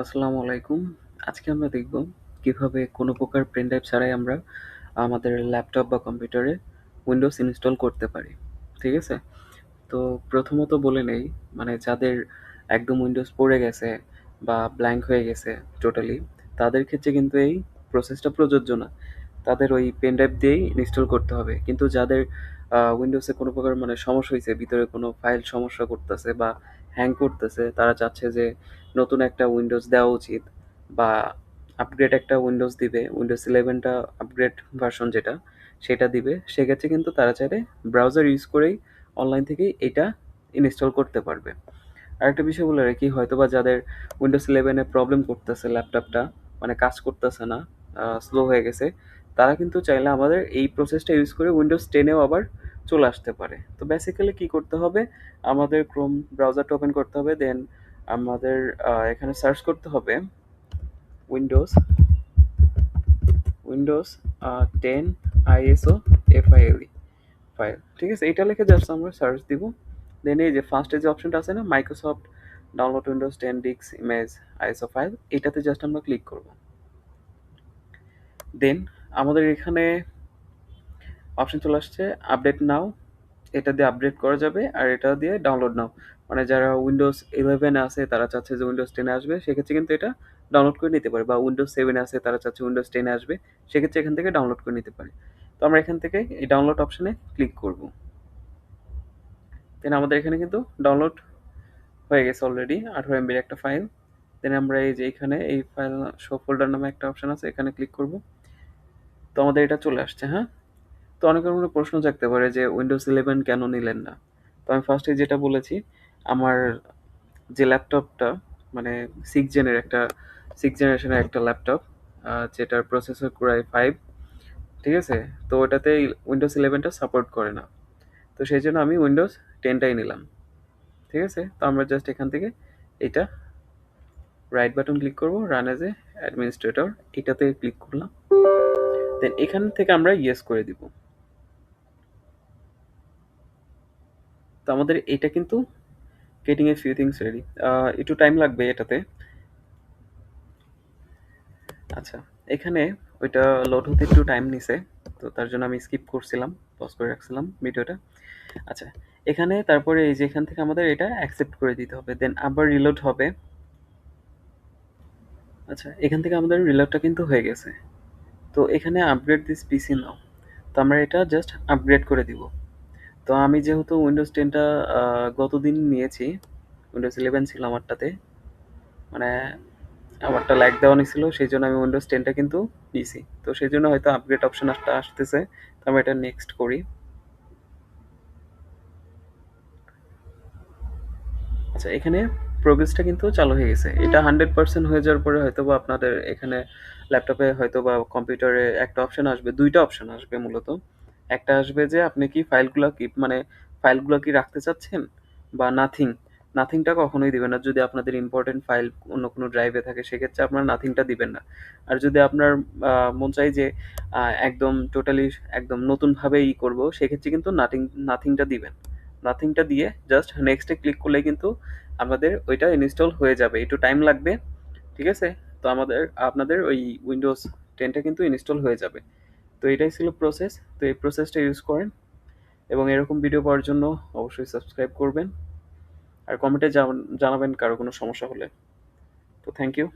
আসসালামু আলাইকুম। আজকে আমরা দেখব কিভাবে কোনো প্রকার পেন ড্রাইভ ছাড়াই আমরা আমাদের ল্যাপটপ বা কম্পিউটারে উইন্ডোজ ইনস্টল করতে পারি। ঠিক আছে? তো প্রথমত বলে নেই, মানে যাদের একদম উইন্ডোজ পড়ে গেছে বা ব্ল্যাঙ্ক হয়ে গেছে টোটালি, তাদের ক্ষেত্রে কিন্তু এই প্রসেসটা প্রযোজ্য না। তাদের ওই পেন ড্রাইভ দিয়েই ইনস্টল করতে হবে। কিন্তু যাদের উইন্ডোজে কোনো প্রকার মানে সমস্যা হইছে, ভিতরে কোনো ফাইল সমস্যা করতেছে বা হ্যাং করতেছে, তারা চাচ্ছে যে নতুন একটা উইন্ডোজ দেওয়া উচিত বা আপগ্রেড একটা উইন্ডোজ দিবে, উইন্ডোজ 11 টা আপগ্রেড ভার্সন যেটা, সেটা দিবে। সেক্ষেত্রে কিন্তু তারা চাইলে ব্রাউজার ইউজ করেই অনলাইন থেকেই এটা ইনস্টল করতে পারবে। আরেকটা বিষয় বলে রাখি, হয়তোবা যাদের উইন্ডোজ 11 এ প্রবলেম করতেছে ল্যাপটপটা, মানে কাজ করতেছে না, স্লো হয়ে গেছে, তারা কিন্তু চাইলে আমাদের এই প্রসেসটা ইউজ করে উইন্ডোজ 10 এও আবার চলে আসতে পারে। তো বেসিক্যালি কি করতে হবে, আমাদের ক্রোম ব্রাউজারটা ওপেন করতে হবে, দেন আমাদের এখানে সার্চ করতে হবে উইন্ডোজ উইন্ডোজ 10 আইএসও এফআইএলই ফাইল। ঠিক আছে, এটা লিখে জাস্ট আমরা সার্চ দিব। দেন এই যে ফার্স্টে যে অপশনটা আছে না, Microsoft download Windows 10 disk image ISO file, এটাতে জাস্ট আমরা ক্লিক করব। দেন আমাদের এখানে অপশন চলে আসছে আপডেট নাও, এটা দিয়ে আপডেট করা যাবে, আর এটা দিয়ে ডাউনলোড নাও, মানে যারা উইন্ডোজ 11 আছে তারা চাচ্ছে যে উইন্ডোজ 10 আসবে, সেক্ষেত্রে কিন্তু এটা ডাউনলোড করে নিতে পারে, বা উইন্ডোজ 7 আছে তারা চাচ্ছে উইন্ডোজ 10 আসবে, সেক্ষেত্রে এখান থেকে ডাউনলোড করে নিতে পারে। তো আমরা এখান থেকে এই ডাউনলোড অপশনে ক্লিক করব। দেন আমাদের এখানে কিন্তু ডাউনলোড হয়ে গেছে অলরেডি 18 এমবির একটা ফাইল। দেন আমরা এই যে এখানে এই ফাইল শো ফোল্ডার নামে একটা অপশন আছে, এখানে ক্লিক করব। তো আমাদের এটা চলে আসছে, হ্যাঁ। তো অনেকের মনে প্রশ্ন জাগতে পারে যে উইন্ডোজ 11 কেন নিলেন না। তো আমি ফার্স্টে যেটা বলেছি, আমার যে ল্যাপটপটা, মানে সিক্স জেনারেশনের একটা ল্যাপটপ, যেটার প্রসেসর কোরাই 5। ঠিক আছে, তো ওটাতে উইন্ডোজ 11টা সাপোর্ট করে না। তো সেই জন্য আমি উইন্ডোজ 10টাই নিলাম। ঠিক আছে, তো আমরা জাস্ট এখান থেকে এটা রাইট বাটন ক্লিক করব, রান এজ এ অ্যাডমিনিস্ট্রেটর, এটাতে ক্লিক করলাম। দেন এখান থেকে আমরা ইয়েস করে দিব। তো আমাদের এটা কিন্তু getting a few things ready, একটু টাইম লাগবে এটাতে। আচ্ছা, এখানে ওইটা লোড হতে একটু টাইম নিছে, তো তার জন্য আমি স্কিপ করছিলাম, পজ করে রাখছিলাম ভিডিওটা। আচ্ছা, এখানে তারপরে এই যে এখান থেকে আমাদের এটা অ্যাকসেপ্ট করে দিতে হবে, দেন আবার রিলোড হবে। আচ্ছা, এখান থেকে আমাদের রিলোডটা কিন্তু হয়ে গেছে। তো এখানে আপগ্রেড দিস পিসি নাও, তো আমরা এটা জাস্ট আপগ্রেড করে দিব। তো আমি যেহেতু উইন্ডোজ 10টা গতদিন নিয়েছি, উইন্ডোজ 11 ছিল আমারটাতে, মানে আমারটা লাইক দেওয়া ছিল, সেই জন্য আমি উইন্ডোজ 10টা কিন্তু নিয়েছি। তো সেই জন্য হয়তো আপগ্রেড অপশন আসতেছে। তো আমি এটা নেক্সট করি। আচ্ছা, এখানে প্রোগ্রেসটা কিন্তু চালু হয়ে গেছে। এটা 100% হয়ে যাওয়ার পরে হয়তোবা আপনাদের এখানে ল্যাপটপে হয়তো বা কম্পিউটারে একটা অপশন আসবে, দুইটা অপশন আসবে মূলত। একটা আসবে যে আপনি কি ফাইলগুলো কি, মানে ফাইলগুলো কি রাখতে চাচ্ছেন, বা নাথিং। নাথিংটা কখনোই দিবেন না। যদি আপনাদের ইম্পর্টেন্ট ফাইল অন্য কোনো ড্রাইভে থাকে, সেক্ষেত্রে আপনার নাথিংটা দিবেন না। আর যদি আপনার মন চাই যে একদম টোটালি একদম নতুনভাবে করবো, সেক্ষেত্রে কিন্তু নাথিংটা দিবেন। নাথিংটা দিয়ে জাস্ট নেক্সটে ক্লিক করলে কিন্তু আমাদের ওইটা ইনস্টল হয়ে যাবে, একটু টাইম লাগবে। ঠিক আছে, তো আপনাদের ওই উইন্ডোজ 10টা কিন্তু ইনস্টল হয়ে যাবে। তো এটাই ছিল প্রসেস। তো এই প্রসেসটা ইউজ করেন, এবং এরকম ভিডিও পাওয়ার জন্য অবশ্যই সাবস্ক্রাইব করবেন, আর কমেন্টে জানাবেন কারো কোনো সমস্যা হলে। তো থ্যাংক ইউ।